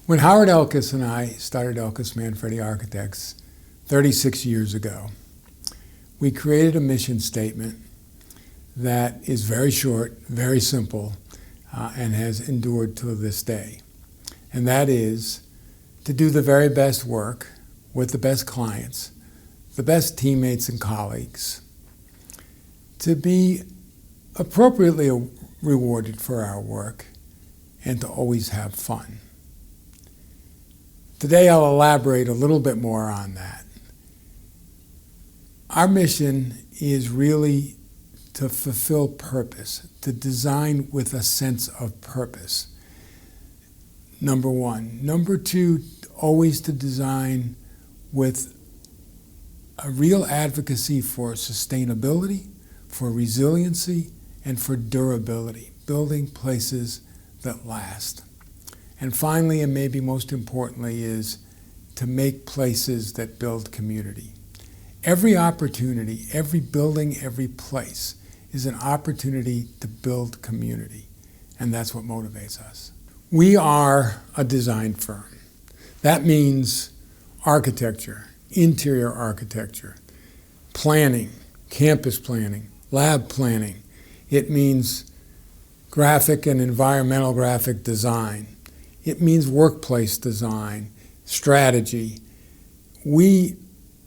When Howard Elkus and I started Elkus Manfredi Architects 36 years ago, we created a mission statement that is very short, very simple, and has endured to this day. And that is to do the very best work with the best clients, the best teammates and colleagues, to be appropriately rewarded for our work, and to always have fun. Today I'll elaborate a little bit more on that. Our mission is really to fulfill purpose, to design with a sense of purpose. Number one. Number two, always to design with a real advocacy for sustainability, for resiliency, and for durability, building places that last. And finally, and maybe most importantly, is to make places that build community. Every opportunity, every building, every place is an opportunity to build community, and that's what motivates us. We are a design firm. That means architecture, interior architecture, planning, campus planning, lab planning. It means graphic and environmental graphic design. It means workplace design, strategy. We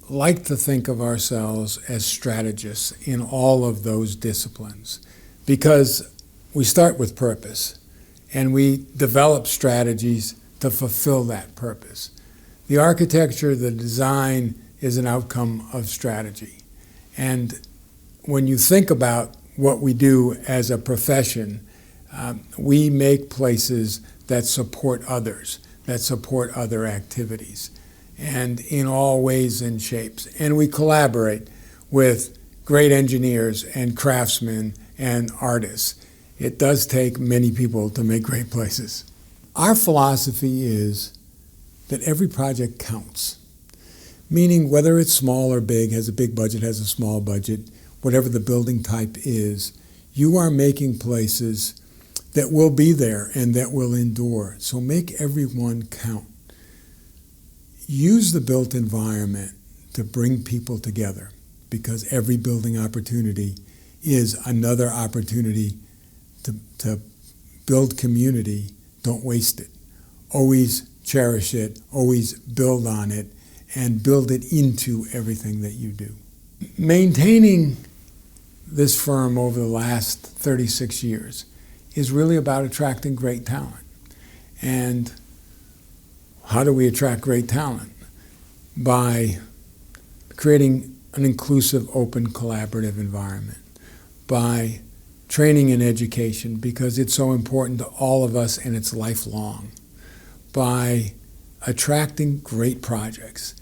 like to think of ourselves as strategists in all of those disciplines because we start with purpose and we develop strategies to fulfill that purpose. The architecture, the design is an outcome of strategy. And when you think about what we do as a profession, we make places that support others, that support other activities, and in all ways and shapes. And we collaborate with great engineers and craftsmen and artists. It does take many people to make great places. Our philosophy is that every project counts, meaning whether it's small or big, has a big budget, has a small budget, whatever the building type is, you are making places that will be there and that will endure. So make every one count. Use the built environment to bring people together, because every building opportunity is another opportunity to build community. Don't waste it. Always cherish it, always build on it, and build it into everything that you do. Maintaining this firm over the last 36 years is really about attracting great talent. And how do we attract great talent? By creating an inclusive, open, collaborative environment. By training and education, because it's so important to all of us and it's lifelong. By attracting great projects.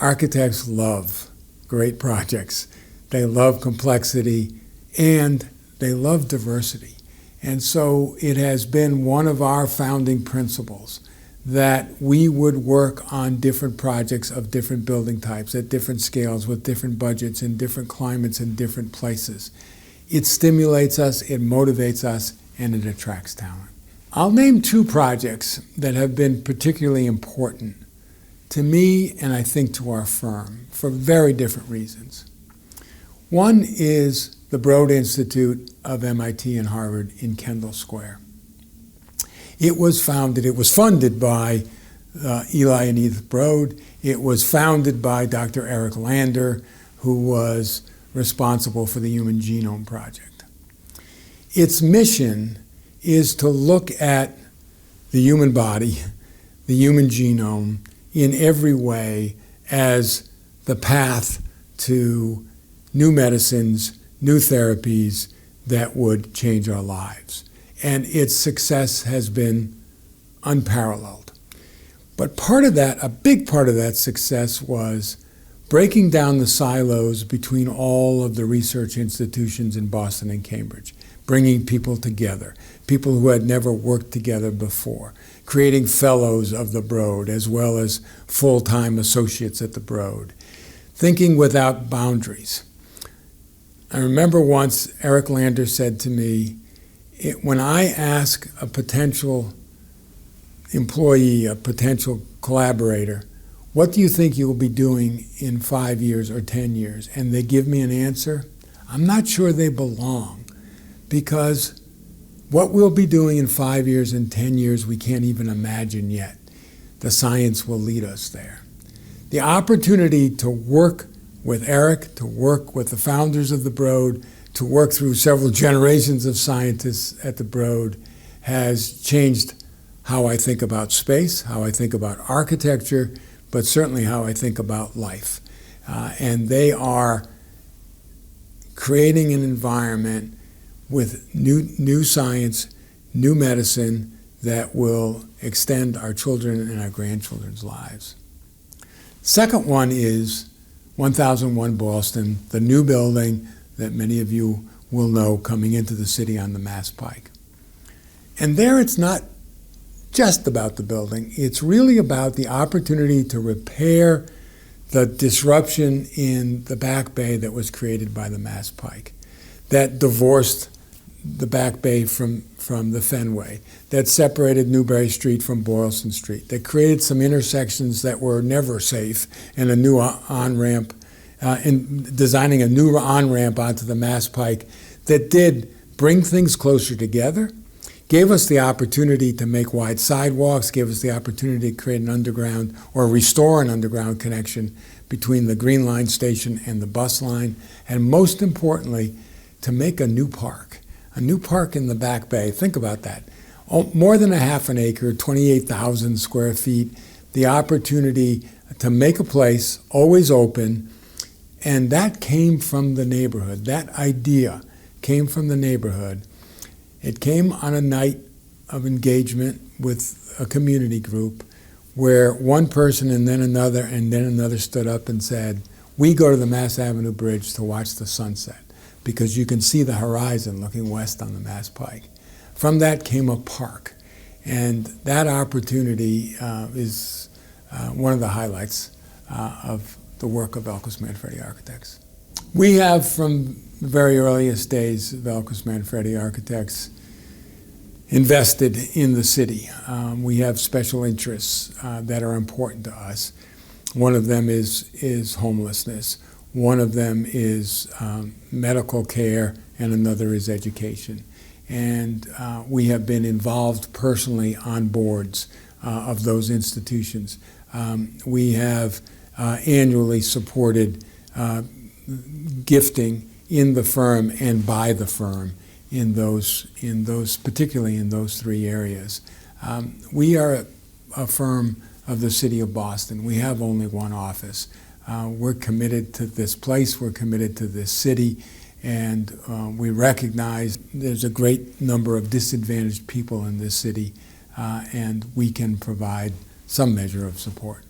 Architects love great projects. They love complexity and they love diversity. And so it has been one of our founding principles that we would work on different projects of different building types at different scales with different budgets in different climates in different places. It stimulates us, it motivates us, and it attracts talent. I'll name two projects that have been particularly important to me and I think to our firm for very different reasons. One is the Broad Institute of MIT and Harvard in Kendall Square. It was funded by Eli and Edith Broad. It was founded by Dr. Eric Lander, who was responsible for the Human Genome Project. Its mission is to look at the human body, the human genome, in every way as the path to new medicines, new therapies that would change our lives. And its success has been unparalleled. But part of that, a big part of that success was breaking down the silos between all of the research institutions in Boston and Cambridge, bringing people together, people who had never worked together before, creating fellows of the Broad as well as full-time associates at the Broad, thinking without boundaries. I remember once Eric Lander said to me, when I ask a potential employee, a potential collaborator, what do you think you will be doing in 5 years or 10 years? And they give me an answer, I'm not sure they belong, because what we'll be doing in 5 years and 10 years we can't even imagine yet. The science will lead us there. The opportunity to work with Eric, to work with the founders of the Broad, to work through several generations of scientists at the Broad has changed how I think about space, how I think about architecture, but certainly how I think about life. And they are creating an environment with new science, new medicine that will extend our children and our grandchildren's lives. Second one is 1001 Boston, the new building that many of you will know coming into the city on the Mass Pike. And there it's not just about the building, it's really about the opportunity to repair the disruption in the Back Bay that was created by the Mass Pike, that divorced the Back Bay from the Fenway, that separated Newbury Street from Boylston Street, that created some intersections that were never safe, and a new on-ramp, and designing a new on-ramp onto the Mass Pike that did bring things closer together, gave us the opportunity to make wide sidewalks, gave us the opportunity to create an underground or restore an underground connection between the Green Line station and the bus line, and most importantly, to make a new park in the Back Bay. Think about that. More than a half an acre, 28,000 square feet, the opportunity to make a place always open, and that came from the neighborhood. That idea came from the neighborhood. It came on a night of engagement with a community group where one person and then another stood up and said, we go to the Mass Avenue Bridge to watch the sunset because you can see the horizon looking west on the Mass Pike. From that came a park, and that opportunity is one of the highlights of the work of Elkus Manfredi Architects. We have, from the very earliest days of Elkus Manfredi Architects, invested in the city. We have special interests that are important to us. One of them is homelessness. One of them is medical care, and another is education. And we have been involved personally on boards of those institutions. We have annually supported gifting in the firm and by the firm in those particularly in those three areas. We are a firm of the city of Boston. We have only one office. We're committed to this place, we're committed to this city, and we recognize there's a great number of disadvantaged people in this city, and we can provide some measure of support.